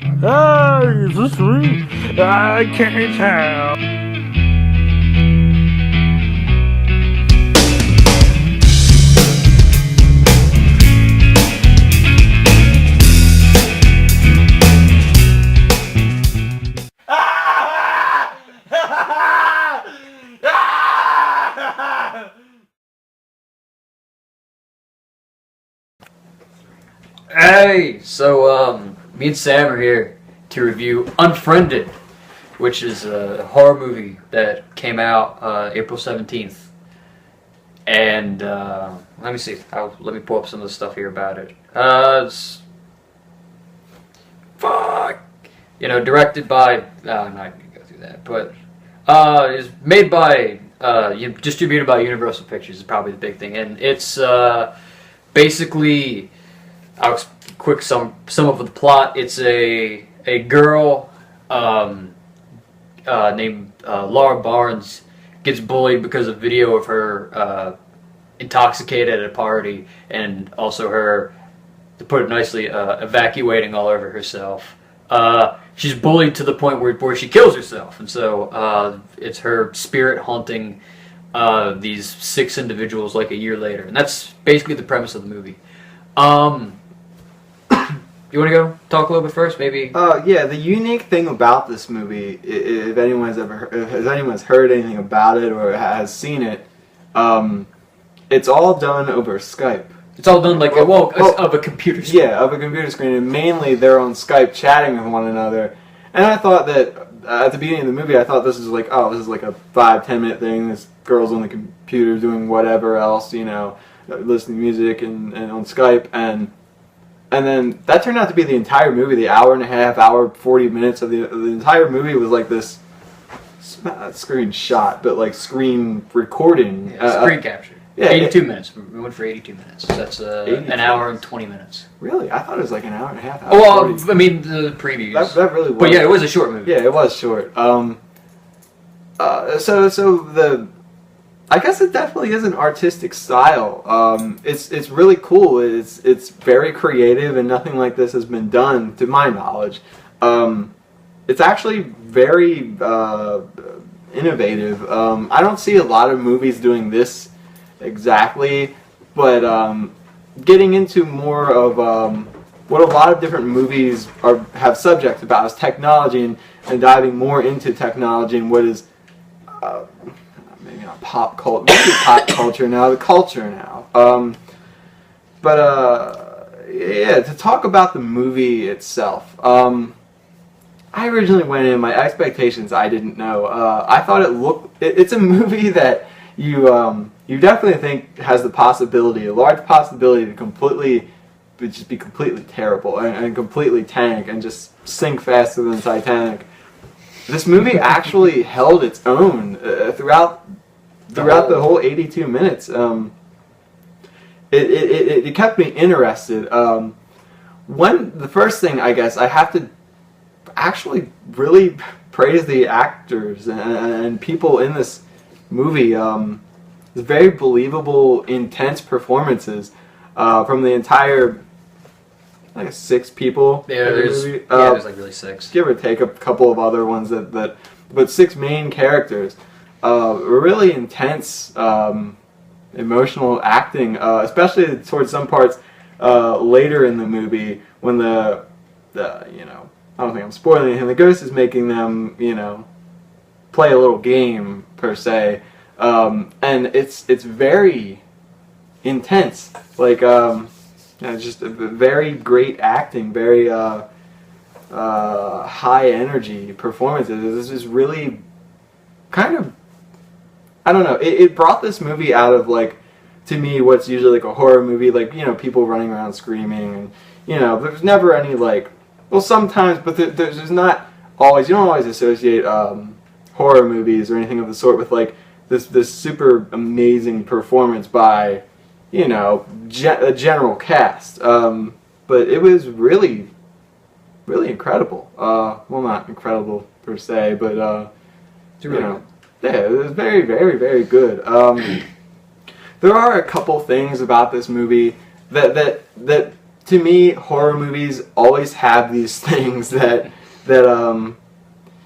Ah, is this me? I can't tell. Hey, me and Sam are here to review Unfriended, which is a horror movie that came out April 17th. And let me see. Let me pull up some of the stuff here about it. Directed by. I'm not gonna go through that, but is made by, distributed by Universal Pictures is probably the big thing, and it's basically. I'll quick some of the plot. It's a girl named Laura Barnes gets bullied because of video of her intoxicated at a party, and also her, to put it nicely, evacuating all over herself. She's bullied to the point where she kills herself, and so it's her spirit haunting these 6 individuals like a year later, and that's basically the premise of the movie. You want to go talk a little bit first, maybe? Yeah. The unique thing about this movie, if anyone's heard anything about it or has seen it, it's all done over Skype. It's all done of a computer screen. Yeah, of a computer screen, and mainly they're on Skype chatting with one another. And I thought that at the beginning of the movie, I thought this is like a 5-10 minute thing. This girl's on the computer doing whatever else, listening to music and on Skype, and then that turned out to be the entire movie. The hour and a half, 40 minutes of the entire movie was like this, not screen shot, but like screen recording. Yeah, screen capture. Yeah, 82 minutes. We went for 82 minutes. That's an hour and 20 minutes. Really? I thought it was like an hour and a half. Well, 40. I mean, the previews. That really was. But yeah, it was a short movie. Yeah, it was short. I guess it definitely is an artistic style. It's really cool. It's very creative, and nothing like this has been done, to my knowledge. It's actually very innovative. I don't see a lot of movies doing this exactly, but getting into more of what a lot of different movies have subjects about is technology, and diving more into technology and what is. Maybe not pop culture, maybe pop culture now, the culture now. Yeah, to talk about the movie itself. I originally went in, my expectations I didn't know. I thought it's a movie that you definitely think has a large possibility to just be completely terrible and completely tank and just sink faster than Titanic. This movie actually held its own throughout the whole 82 minutes. It kept me interested. The first thing, I guess, I have to actually really praise the actors and people in this movie. It's very believable, intense performances from the entire. Like 6 people. Yeah, there's like really 6. Give or take a couple of other ones but 6 main characters. Really intense, emotional acting, especially towards some parts later in the movie when I don't think I'm spoiling anything. The ghost is making them, play a little game per se, and it's very intense. Like. Just a very great acting, very high energy performances. This is really kind of, I don't know, it brought this movie out of, like, to me, what's usually like a horror movie, like, people running around screaming, and, there's never any, like, well, sometimes, but there's not always, you don't always associate horror movies or anything of the sort with, like, this super amazing performance by a general cast, but it was really, really incredible. Well, not incredible per se, but yeah, it was very, very, very good. There are a couple things about this movie that to me, horror movies always have these things that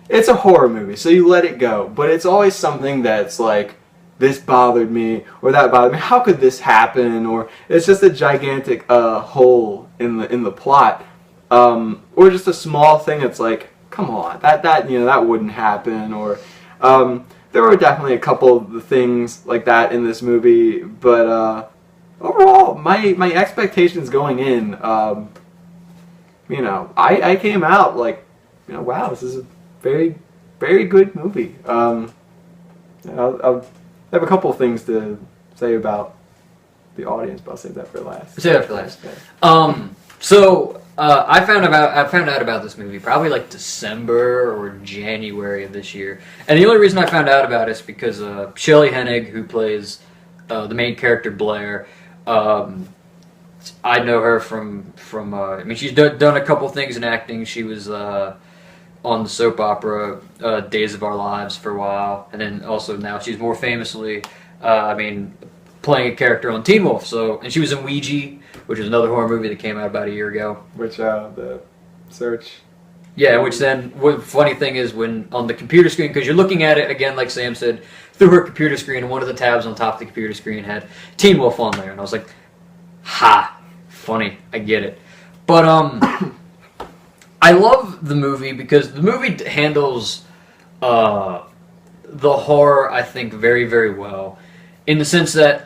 it's a horror movie, so you let it go. But it's always something that's like, this bothered me, or that bothered me. How could this happen? Or it's just a gigantic hole in the plot, or just a small thing that's like, come on, that wouldn't happen. Or there were definitely a couple of the things like that in this movie, but overall, my expectations going in, I came out like, wow, this is a very, very good movie. I'll have a couple of things to say about the audience, but I'll save that for last. Save that for last. Okay. So I found out about this movie probably like December or January of this year, and the only reason I found out about it is because Shelley Hennig, who plays the main character Blair, I know her from I mean, she's done a couple things in acting. She was on the soap opera Days of Our Lives for a while, and then also now she's more famously, playing a character on Teen Wolf. So, and she was in Ouija, which is another horror movie that came out about a year ago. Which the search. Yeah, which then, what funny thing is when on the computer screen, because you're looking at it again, like Sam said, through her computer screen, and one of the tabs on top of the computer screen had Teen Wolf on there, and I was like, ha, funny, I get it. But I love the movie because the movie handles the horror, I think, very, very well, in the sense that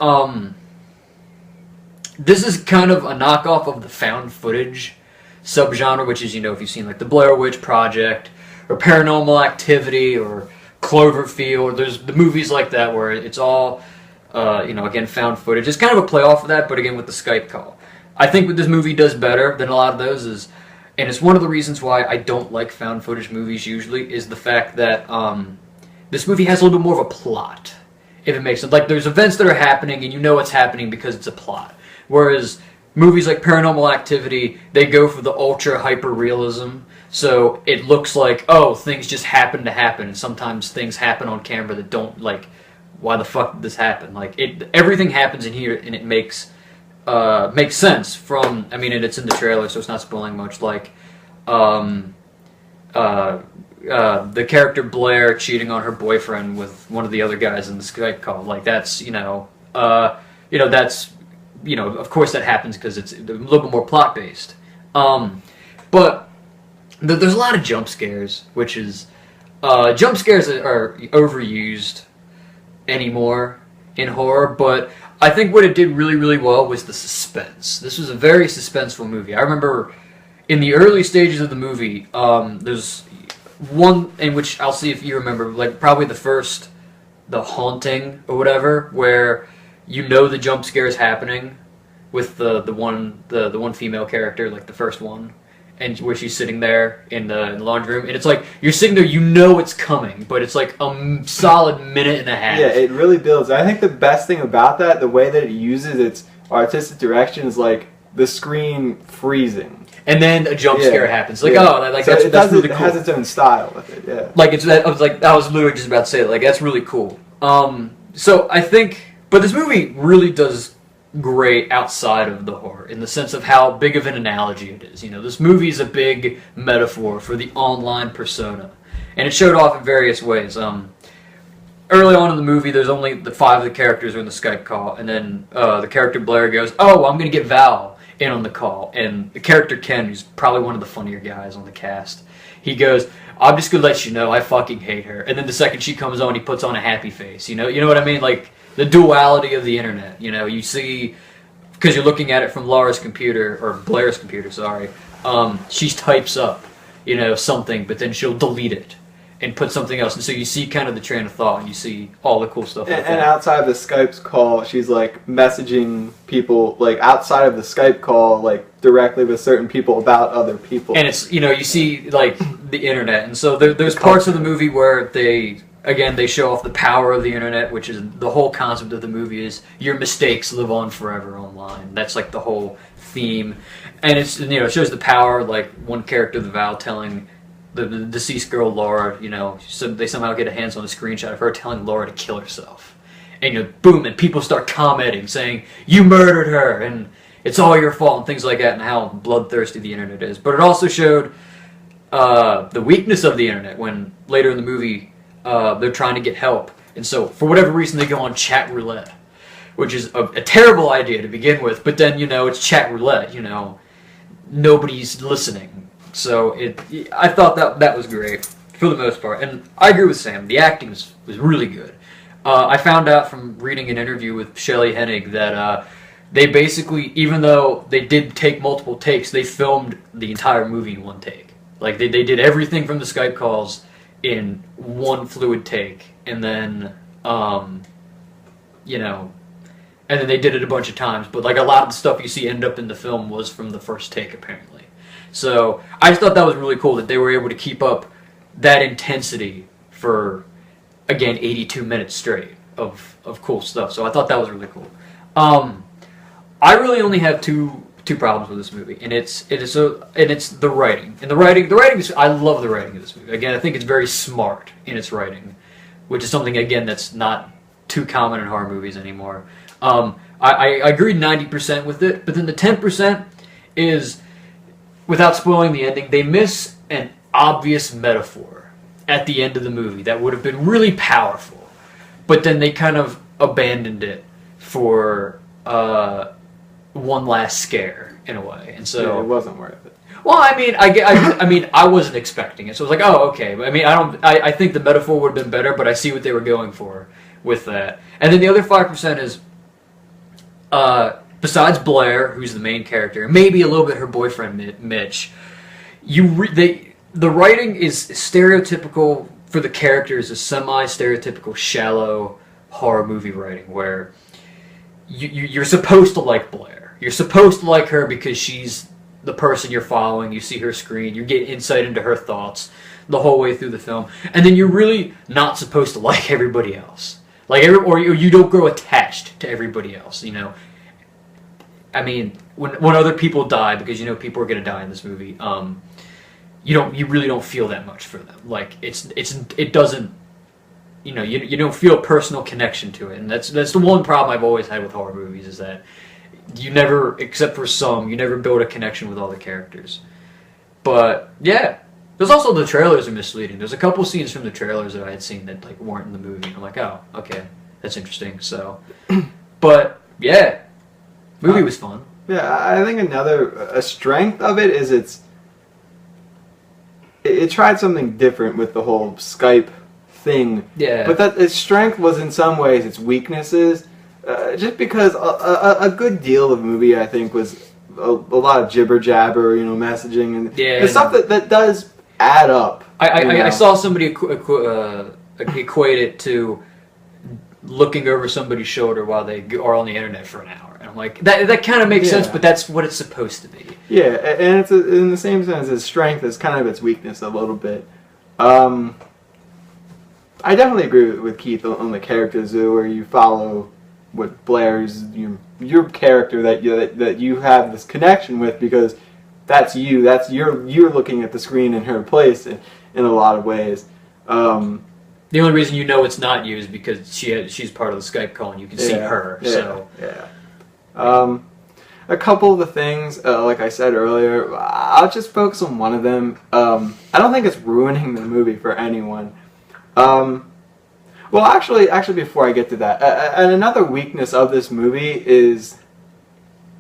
this is kind of a knockoff of the found footage subgenre, which is, if you've seen like the Blair Witch Project or Paranormal Activity or Cloverfield, there's the movies like that where it's all again, found footage. It's kind of a play off of that, but again with the Skype call. I think what this movie does better than a lot of those is, and it's one of the reasons why I don't like found footage movies usually, is the fact that this movie has a little bit more of a plot, if it makes sense. Like, there's events that are happening and you know it's happening because it's a plot. Whereas movies like Paranormal Activity, they go for the ultra hyper realism, so it looks like, oh, things just happen to happen, and sometimes things happen on camera that don't, like, why the fuck did this happen? Like, everything happens in here and it makes sense from, and it's in the trailer, so it's not spoiling much, like the character Blair cheating on her boyfriend with one of the other guys in the Skype call. Like, that's, that's, of course that happens because it's a little bit more plot based. But there's a lot of jump scares, which is, jump scares are overused anymore in horror, but I think what it did really, really well was the suspense. This was a very suspenseful movie. I remember in the early stages of the movie, there's one in which, I'll see if you remember, like probably the haunting or whatever, where the jump scare is happening with the one female character, like the first one, and where she's sitting there in the laundry room, and it's like, you're sitting there, it's coming, but it's like a solid minute and a half. Yeah, it really builds. I think the best thing about that, the way that it uses its artistic direction, is like the screen freezing. And then a jump scare happens. Like, so that's really cool. It has its own style with it, yeah. Like, I was literally just about to say it, like, that's really cool. So I think, but this movie really does great outside of the horror, in the sense of how big of an analogy it is. This movie is a big metaphor for the online persona, and it showed off in various ways. Early on in the movie, there's only the 5 of the characters are in the Skype call, and then the character Blair goes, "Oh, I'm going to get Val in on the call," and the character Ken, who's probably one of the funnier guys on the cast, he goes, "I'm just going to let you know, I fucking hate her." And then the second she comes on, he puts on a happy face. You know what I mean? Like, the duality of the internet. You see, because you're looking at it from Laura's computer, or Blair's computer, sorry. She types up, something, but then she'll delete it and put something else, and so you see kind of the train of thought, and you see all the cool stuff. And outside of the Skype's call, she's like messaging people, like outside of the Skype call, like directly with certain people about other people. And it's, you see like the internet, and so there's parts of the movie where they show off the power of the internet, which is the whole concept of the movie is your mistakes live on forever online. That's like the whole theme, and it's, it shows the power, like one character, the Val, telling the deceased girl Laura, so they somehow get a hands on a screenshot of her telling Laura to kill herself, and boom, and people start commenting saying, "You murdered her," and it's all your fault and things like that, and how bloodthirsty the internet is. But it also showed the weakness of the internet when later in the movie they're trying to get help, and so for whatever reason they go on chat roulette, which is a terrible idea to begin with. But then it's chat roulette. Nobody's listening, so I thought that was great for the most part, and I agree with Sam. The acting was really good. I found out from reading an interview with Shelley Hennig that they basically, even though they did take multiple takes, they filmed the entire movie in one take. Like, they did everything from the Skype calls in one fluid take, and then, and then they did it a bunch of times, but, like, a lot of the stuff you see end up in the film was from the first take, apparently. So, I just thought that was really cool that they were able to keep up that intensity for, again, 82 minutes straight of cool stuff. So, I thought that was really cool. I really only have two problems with this movie, and it's the writing. And the writing is, I love the writing of this movie. Again, I think it's very smart in its writing, which is something, again, that's not too common in horror movies anymore. I agreed 90% with it, but then the 10% is, without spoiling the ending, they miss an obvious metaphor at the end of the movie that would have been really powerful, but then they kind of abandoned it for one last scare in a way, and so yeah, it wasn't worth it. Well, I mean, I wasn't expecting it, so I was like, oh, okay. I mean, I think the metaphor would have been better, but I see what they were going for with that. And then the other 5% is, besides Blair, who's the main character, maybe a little bit her boyfriend Mitch, the writing is stereotypical for the characters, a semi-stereotypical, shallow horror movie writing where you're supposed to like Blair. You're supposed to like her because she's the person you're following. You see her screen. You get insight into her thoughts the whole way through the film. And then you're really not supposed to like everybody else. Or you don't grow attached to everybody else, I mean, when other people die, because people are going to die in this movie, you really don't feel that much for them. Like, it doesn't, you don't feel a personal connection to it. And that's the one problem I've always had with horror movies, is that you never, except for some, you never build a connection with all the characters. But yeah, there's also, the trailers are misleading. There's a couple scenes from the trailers that I had seen that weren't in the movie. I'm like, oh, okay, that's interesting. So, but yeah, movie was fun. Yeah, I think a strength of it is it tried something different with the whole Skype thing. Yeah. But that its strength was in some ways its weaknesses. Just because a good deal of the movie, I think, was a lot of jibber jabber, messaging and stuff that does add up. I saw somebody equate it to looking over somebody's shoulder while they are on the internet for an hour. And I'm like, that kind of makes sense, but that's what it's supposed to be. Yeah, and it's in the same sense, its strength is kind of its weakness a little bit. I definitely agree with Keith on the characters, where you follow what Blair's your character that you have this connection with, because that's you. That's you're looking at the screen in her place in a lot of ways. The only reason it's not you is because she's part of the Skype call and you can see her. A couple of the things, like I said earlier, I'll just focus on one of them. I don't think it's ruining the movie for anyone. Well, actually, before I get to that, and another weakness of this movie is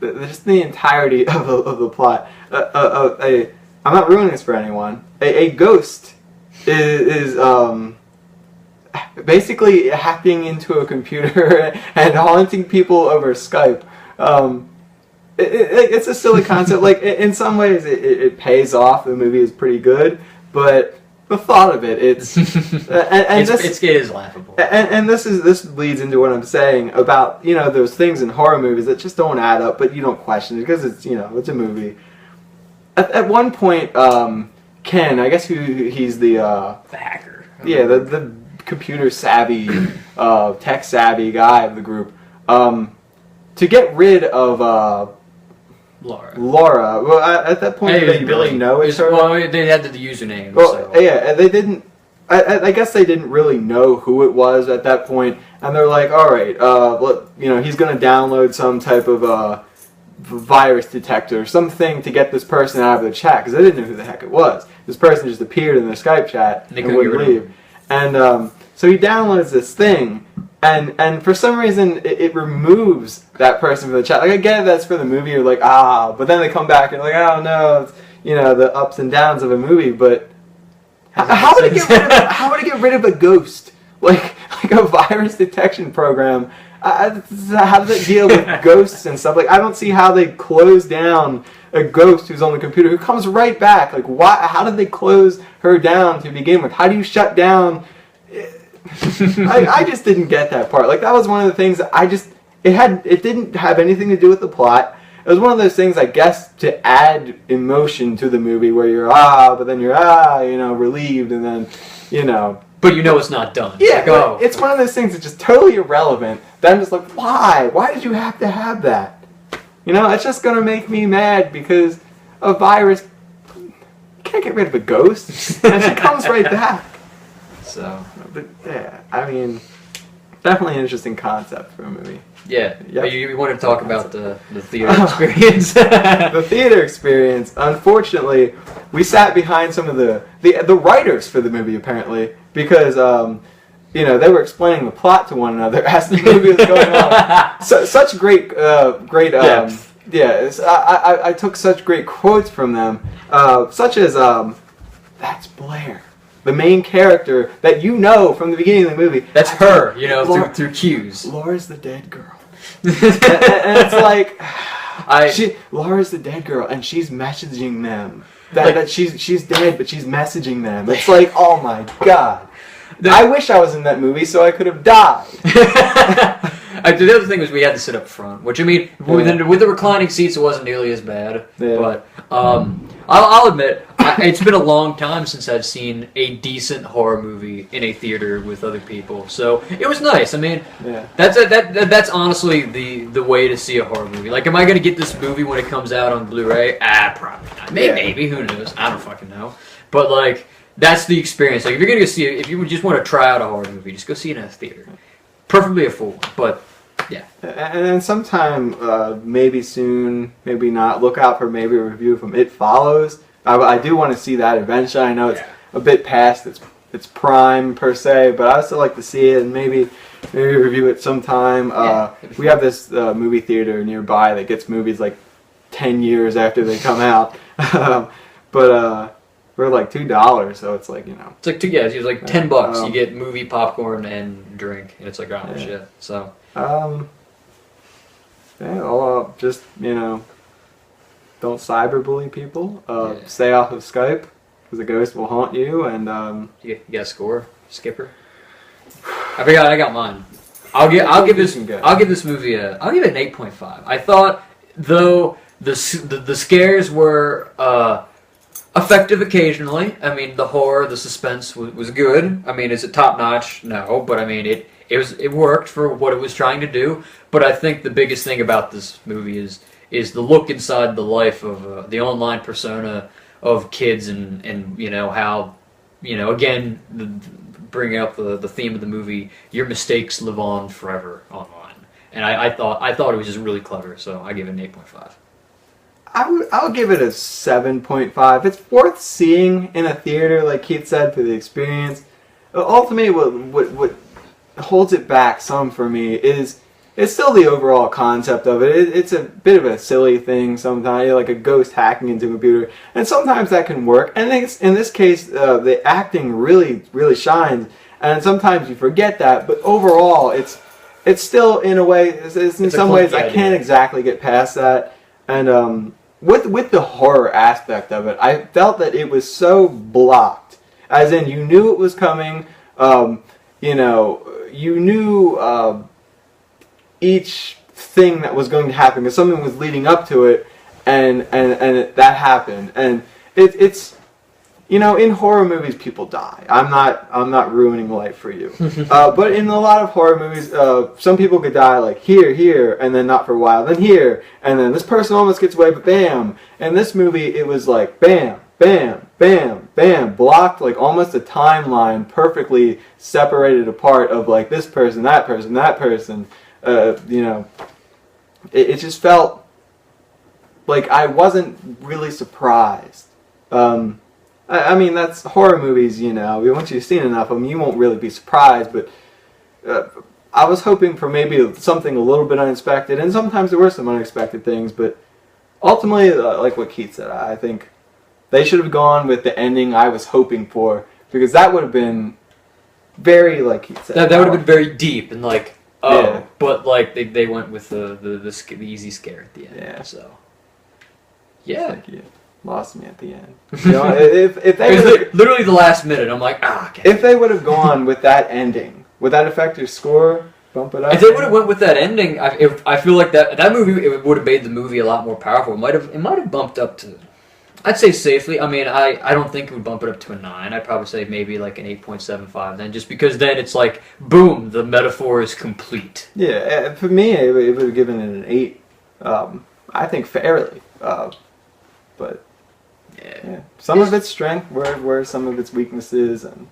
just the entirety of the plot. I'm not ruining this for anyone. A ghost is basically hacking into a computer and haunting people over Skype. It's a silly concept. Like, in some ways, it pays off. The movie is pretty good, but the thought of it, it is laughable. And this leads into what I'm saying about those things in horror movies that just don't add up, but you don't question it because it's it's a movie. At one point, Ken, I guess he's the hacker. Yeah, the computer savvy, tech savvy guy of the group. To get rid of Laura. Well, at that point, they really know it's her. Well, they had the username. Well, yeah, they didn't. I guess they didn't really know who it was at that point, and they're like, "All right, he's going to download some type of virus detector, something to get this person out of the chat, because I didn't know who the heck it was. This person just appeared in the Skype chat and wouldn't leave. And so he downloads this thing, and for some reason it removes that person from the chat. Like, I get it, that's for the movie, you're like, but then they come back and like, oh no, it's, you know, the ups and downs of a movie, but how would it get rid of a ghost? Like a virus detection program. How does it deal with ghosts and stuff? Like, I don't see how they close down a ghost who's on the computer who comes right back. Like, why? How did they close her down to begin with? How do you shut down? I just didn't get that part. Like, that was one of the things that it didn't have anything to do with the plot. It was one of those things, I guess, to add emotion to the movie where you're but then you're you know, relieved, and then, you know. But you know it's not done. Yeah, like, it's one of those things that's just totally irrelevant. That I'm just like, why? Why did you have to have that? You know, it's just gonna make me mad because a virus, you can't get rid of a ghost, and she comes right back. So, but yeah, I mean, definitely an interesting concept for a movie. Yeah, yep. You want to talk about the theater experience? The theater experience. Unfortunately, we sat behind some of the writers for the movie, apparently, because you know, they were explaining the plot to one another as the movie was going on. Such great I took such great quotes from them, such as that's Blair, the main character that you know from the beginning of the movie. That's her, you know, through cues. Laura's the dead girl. and it's like, Laura's the dead girl, and she's messaging them that she's dead, but she's messaging them. It's like, oh my god. I wish I was in that movie so I could have died. The other thing was we had to sit up front, which, I mean, with the reclining seats, it wasn't nearly as bad. Yeah. But I'll admit, it's been a long time since I've seen a decent horror movie in a theater with other people. So it was nice. I mean, that's honestly the way to see a horror movie. Like, am I going to get this movie when it comes out on Blu-ray? Probably not. Maybe. Who knows? I don't fucking know. But, like, that's the experience. Like, if you're going to see it, if you just want to try out a horror movie, just go see it in a theater. Preferably a full one, but yeah. And then sometime, maybe soon, maybe not, look out for maybe a review from It Follows. I do want to see that eventually. I know it's a bit past its prime, per se, but I still like to see it and maybe review it sometime. We have this movie theater nearby that gets movies like 10 years after they come out. But we're like $2, so it's like, you know. It's like it's like $10. You get movie, popcorn, and drink, and it's like, oh shit. So. I'll just, you know, don't cyberbully people. Stay off of Skype because the ghost will haunt you. And you got a score, Skipper? I got mine. I'll give this movie I'll give it an 8.5. I thought, though, the scares were effective occasionally. I mean, the horror, the suspense was good. I mean, is it top notch? No, but I mean it worked for what it was trying to do. But I think the biggest thing about this movie is the look inside the life of the online persona of kids, and you know how, you know, again, bringing up the theme of the movie, your mistakes live on forever online. And I thought it was just really clever, so I give it an 8.5. I'll give it a 7.5. It's worth seeing in a theater, like Keith said, for the experience. Ultimately, what holds it back some for me is it's still the overall concept of it. It's a bit of a silly thing sometimes, like a ghost hacking into a computer, and sometimes that can work. And in this case, the acting really, really shines, and sometimes you forget that. But overall, it's still, in a way, in some ways, I can't exactly get past that. And with the horror aspect of it, I felt that it was so blocked. As in, you knew it was coming. You know, you knew each thing that was going to happen because something was leading up to it, and that happened. And it's, you know, in horror movies, people die. I'm not ruining life for you. But in a lot of horror movies, some people could die like here, and then not for a while, then here, and then this person almost gets away, but bam. And this movie, it was like bam, bam, bam, bam, blocked, like almost a timeline, perfectly separated apart of like this person, that person, that person. You know, it just felt like I wasn't really surprised. I mean, that's horror movies, you know. Once you've seen enough of them, you won't really be surprised. But I was hoping for maybe something a little bit unexpected, and sometimes there were some unexpected things. But ultimately, like what Keith said, I think they should have gone with the ending I was hoping for, because that would have been very, like Keith said, that would have been very deep and like, oh, Yeah. but like they went with the easy scare at the end. Yeah. So It's yeah, like you lost me at the end. You know, if it they was would've- literally the last minute. I'm like, okay. if they would have gone with that ending, would that affect your score? Bump it up. If they would have went with that ending, I feel like that movie, it would have made the movie a lot more powerful. It might have bumped up to, I'd say safely. I mean, I don't think it would bump it up to a 9. I'd probably say maybe like an 8.75 then, just because then it's like, boom, the metaphor is complete. Yeah, for me, it would have given it an 8. I think fairly. But yeah, some of its strength were some of its weaknesses, and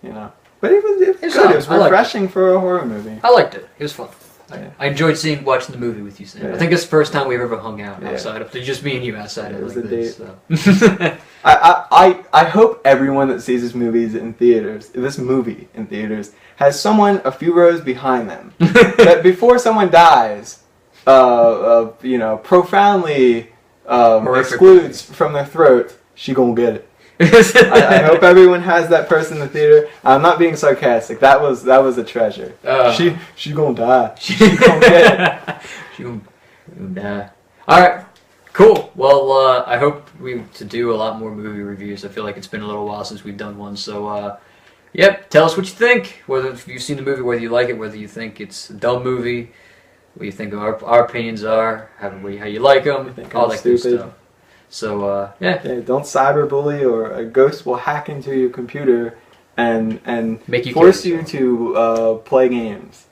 you know. But it was good. solid. It was I liked refreshing for a horror movie. I liked it. It was fun. Yeah. I enjoyed watching the movie with you, Sam. Yeah. I think it's the first time we've ever hung out Yeah. outside of just me and you outside Yeah, of it was like a this. date. So. I hope everyone that sees this movie in theaters, has someone a few rows behind them that before someone dies, you know, profoundly excludes from their throat, she gonna get it. I hope everyone has that person in the theater. I'm not being sarcastic. That was a treasure. She gonna die. She gonna get it. She gonna die. All right, cool. Well, I hope to do a lot more movie reviews. I feel like it's been a little while since we've done one. So, yep. Tell us what you think. Whether if you've seen the movie, whether you like it, whether you think it's a dumb movie, what you think our opinions are, how you like them, all that good stuff. So yeah, don't cyberbully, or a ghost will hack into your computer and Make you force kill you to play games.